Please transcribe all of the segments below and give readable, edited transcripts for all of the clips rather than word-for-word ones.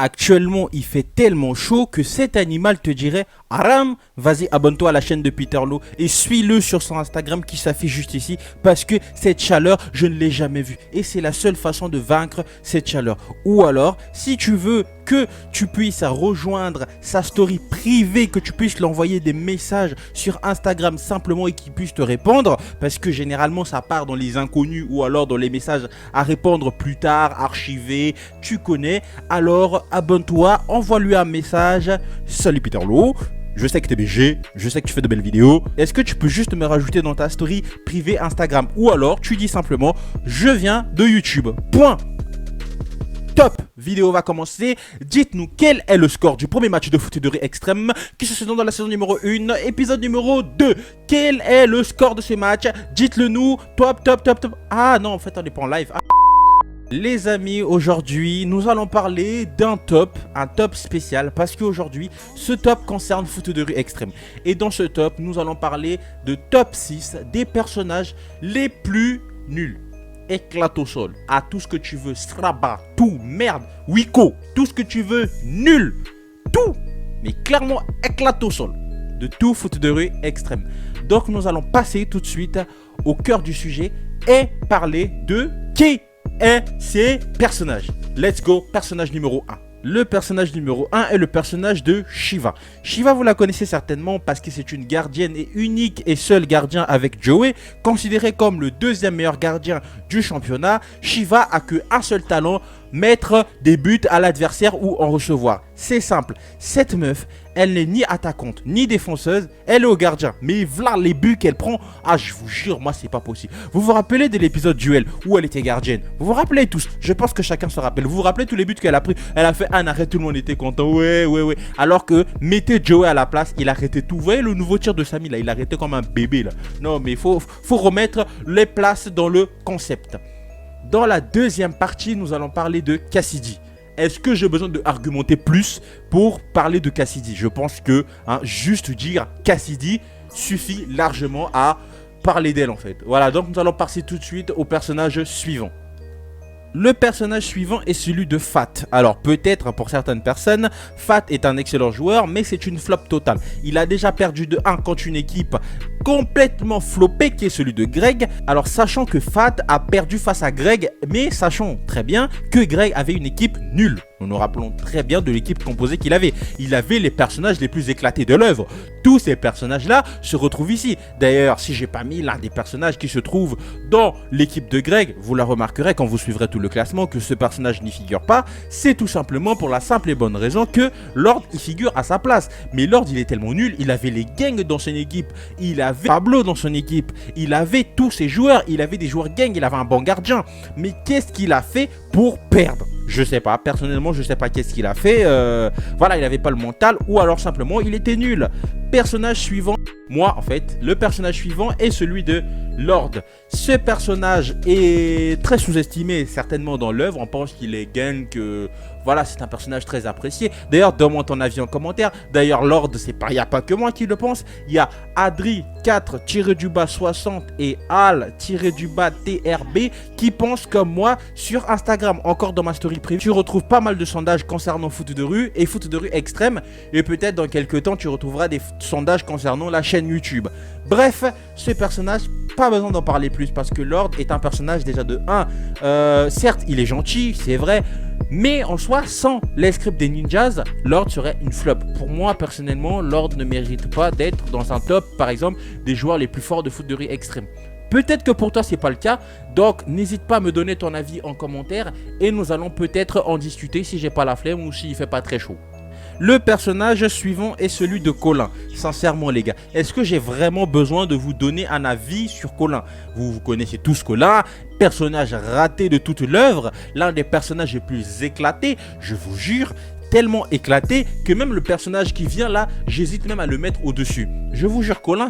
Actuellement, il fait tellement chaud que cet animal te dirait Aram, vas-y, abonne-toi à la chaîne de Peterlo et suis-le sur son Instagram qui s'affiche juste ici parce que cette chaleur, je ne l'ai jamais vue. Et c'est la seule façon de vaincre cette chaleur. Ou alors, si tu veux que tu puisses rejoindre sa story privée, que tu puisses l'envoyer des messages sur Instagram simplement et qu'il puisse te répondre, parce que généralement ça part dans les inconnus ou alors dans les messages à répondre plus tard, archivés, tu connais, alors abonne-toi, envoie-lui un message. Salut Peterlo, je sais que t'es BG, je sais que tu fais de belles vidéos. Est-ce que tu peux juste me rajouter dans ta story privée Instagram? Ou alors tu dis simplement je viens de YouTube. Point. Top, vidéo va commencer. Dites-nous quel est le score du premier match de foot de rue extrême qui se déroule dans la saison numéro 1, épisode numéro 2. Quel est le score de ce match? Dites-le nous. Top. Ah non, en fait on n'est pas en live. Ah. Les amis, aujourd'hui, nous allons parler d'un top, un top spécial parce qu'aujourd'hui, ce top concerne foot de rue extrême. Et dans ce top, nous allons parler de top 6 des personnages les plus nuls. Éclate au sol, à tout ce que tu veux, Straba, tout, merde, Wiko, tout ce que tu veux, nul, tout, mais clairement éclate au sol, de tout foot de rue extrême. Donc nous allons passer tout de suite au cœur du sujet et parler de qui est ces personnages. Let's go, personnage numéro 1. Le personnage numéro 1 est le personnage de Shiva. Shiva, vous la connaissez certainement parce que c'est une gardienne et unique et seul gardien avec Joey. Considéré comme le deuxième meilleur gardien du championnat, Shiva a qu'un seul talent, mettre des buts à l'adversaire ou en recevoir. C'est simple, cette meuf, elle n'est ni attaquante ni défenseuse, elle est au gardien. Mais voilà les buts qu'elle prend, ah je vous jure, moi c'est pas possible. Vous vous rappelez de l'épisode duel où elle était gardienne? Vous vous rappelez tous? Je pense que chacun se rappelle. Vous vous rappelez tous les buts qu'elle a pris? Elle a fait un arrêt, tout le monde était content, ouais. Alors que mettez Joey à la place, il arrêtait tout. Vous voyez le nouveau tir de Samy là, il arrêtait comme un bébé là. Non mais faut remettre les places dans le concept. Dans la deuxième partie, nous allons parler de Cassidy. Est-ce que j'ai besoin d'argumenter plus pour parler de Cassidy? Je pense que juste dire Cassidy suffit largement à parler d'elle en fait. Voilà, donc nous allons passer tout de suite au personnage suivant. Le personnage suivant est celui de Fat. Alors peut-être pour certaines personnes, Fat est un excellent joueur, mais c'est une flop totale. Il a déjà perdu de 1 contre une équipe complètement flopée qui est celui de Greg. Alors sachant que Fat a perdu face à Greg, mais sachant très bien que Greg avait une équipe nulle. Nous nous rappelons très bien de l'équipe composée qu'il avait. Il avait les personnages les plus éclatés de l'œuvre. Tous ces personnages-là se retrouvent ici. D'ailleurs, si j'ai pas mis l'un des personnages qui se trouve dans l'équipe de Greg, vous la remarquerez quand vous suivrez tout le classement que ce personnage n'y figure pas. C'est tout simplement pour la simple et bonne raison que Lord y figure à sa place. Mais Lord, il est tellement nul. Il avait les gangs dans son équipe. Il avait Pablo dans son équipe. Il avait tous ses joueurs. Il avait des joueurs gangs. Il avait un bon gardien. Mais qu'est-ce qu'il a fait pour perdre? Je sais pas, personnellement je sais pas qu'est-ce qu'il a fait, voilà, il avait pas le mental ou alors simplement il était nul. Personnage suivant, moi en fait, le personnage suivant est celui de Lord. Ce personnage est très sous-estimé certainement dans l'œuvre, on pense qu'il est gang, que voilà, c'est un personnage très apprécié. D'ailleurs, donne-moi ton avis en commentaire. D'ailleurs, Lord, c'est pas, il n'y a pas que moi qui le pense. Il y a Adri4-60 et Al-TRB qui pensent comme moi sur Instagram. Encore dans ma story privée, tu retrouves pas mal de sondages concernant foot de rue et foot de rue extrême. Et peut-être dans quelques temps, tu retrouveras des sondages concernant la chaîne YouTube. Bref, ce personnage, pas besoin d'en parler plus parce que Lord est un personnage déjà de 1. Certes, il est gentil, c'est vrai. Mais en soi, sans les scripts des ninjas, Lord serait une flop. Pour moi, personnellement, Lord ne mérite pas d'être dans un top, par exemple, des joueurs les plus forts de foot de rue extrême. Peut-être que pour toi, c'est pas le cas. Donc, n'hésite pas à me donner ton avis en commentaire. Et nous allons peut-être en discuter si j'ai pas la flemme ou s'il fait pas très chaud. Le personnage suivant est celui de Colin. Sincèrement les gars, est-ce que j'ai vraiment besoin de vous donner un avis sur Colin? Vous connaissez tous Colin, personnage raté de toute l'œuvre, l'un des personnages les plus éclatés, je vous jure. tellement éclaté que même le personnage qui vient là, j'hésite même à le mettre au-dessus. Je vous jure, Colin,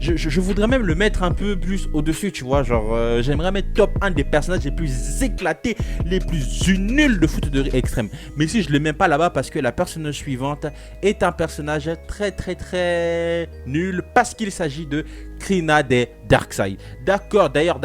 je voudrais même le mettre un peu plus au-dessus, tu vois. Genre, j'aimerais mettre top 1 des personnages les plus éclatés, les plus nuls de Foot de Rue Extrême. Mais si je le mets pas là-bas parce que la personne suivante est un personnage très nul parce qu'il s'agit de Krina des Darkseid. D'accord, d'ailleurs,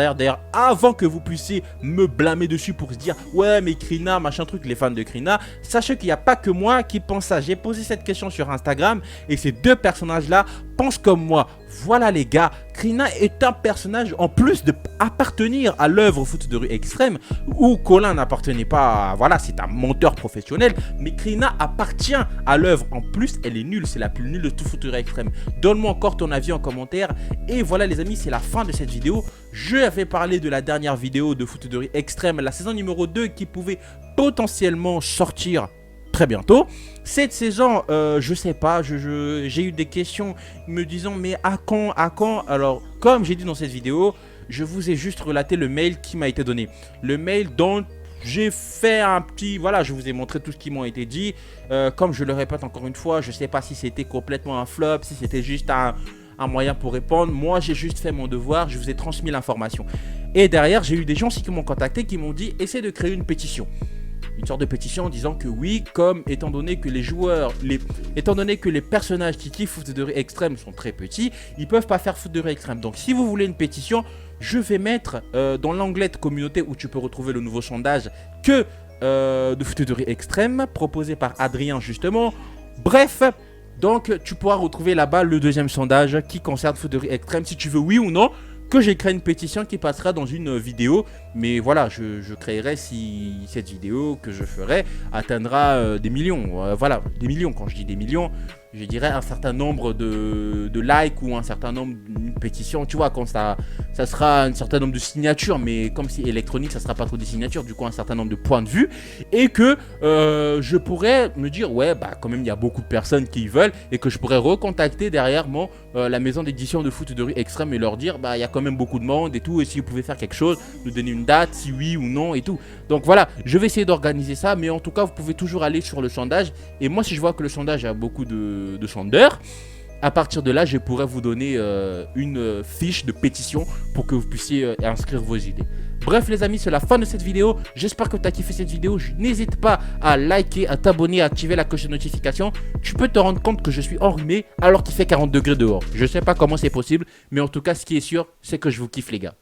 avant que vous puissiez me blâmer dessus pour se dire ouais mais Krina, machin truc, les fans de Krina, sachez qu'il n'y a pas que moi qui pense ça. J'ai posé cette question sur Instagram et ces deux personnages-là pensent comme moi. Voilà les gars, Krina est un personnage, en plus d'appartenir à l'œuvre Foot de Rue Extrême, où Colin n'appartenait pas, voilà, c'est un menteur professionnel, mais Krina appartient à l'œuvre. En plus, elle est nulle, c'est la plus nulle de tout Foot de Rue Extrême. Donne-moi encore ton avis en commentaire. Et voilà les amis, c'est la fin de cette vidéo. Je vais parler de la dernière vidéo de Foot de Rue Extrême, la saison numéro 2 qui pouvait potentiellement sortir très bientôt. Cette saison, je sais pas, j'ai eu des questions me disant mais à quand? Alors, comme j'ai dit dans cette vidéo, je vous ai juste relaté le mail qui m'a été donné. Le mail dont j'ai fait un petit... Voilà, je vous ai montré tout ce qui m'a été dit. Comme je le répète encore une fois, je sais pas si c'était complètement un flop, si c'était juste un moyen pour répondre. Moi, j'ai juste fait mon devoir, je vous ai transmis l'information. Et derrière, j'ai eu des gens aussi qui m'ont contacté, qui m'ont dit, essaie de créer une pétition. Une sorte de pétition en disant que oui, comme étant donné que les joueurs, étant donné que les personnages qui kiffent Foot de Rue Extrême sont très petits, ils peuvent pas faire Foot de Rue Extrême. Donc si vous voulez une pétition, je vais mettre dans l'onglet de communauté où tu peux retrouver le nouveau sondage que de Foot de Rue Extrême, proposé par Adrien justement. Bref, donc tu pourras retrouver là-bas le deuxième sondage qui concerne Foot de Rue Extrême, si tu veux oui ou non que j'ai créé une pétition qui passera dans une vidéo. Mais voilà, je créerai si cette vidéo que je ferai atteindra des millions. Voilà, des millions. Quand je dis des millions, je dirais un certain nombre de likes ou un certain nombre d'une pétition. Tu vois, quand ça sera un certain nombre de signatures, mais comme c'est électronique, ça sera pas trop des signatures. Du coup, un certain nombre de points de vue. Et que je pourrais me dire, ouais, bah quand même, il y a beaucoup de personnes qui veulent. Et que je pourrais recontacter derrière la maison d'édition de Foot de Rue Extrême et leur dire, bah il y a quand même beaucoup de monde et tout. Et si vous pouvez faire quelque chose, nous donner une date, si oui ou non et tout. Donc voilà, je vais essayer d'organiser ça. Mais en tout cas, vous pouvez toujours aller sur le sondage. Et moi, si je vois que le sondage a beaucoup de sondeurs, à partir de là, je pourrais vous donner une fiche de pétition pour que vous puissiez inscrire vos idées. Bref les amis, c'est la fin de cette vidéo. J'espère que tu as kiffé cette vidéo. N'hésite pas à liker, à t'abonner, à activer la cloche de notification. Tu peux te rendre compte que je suis enrhumé alors qu'il fait 40 degrés dehors. Je sais pas comment c'est possible, mais en tout cas, ce qui est sûr, c'est que je vous kiffe les gars.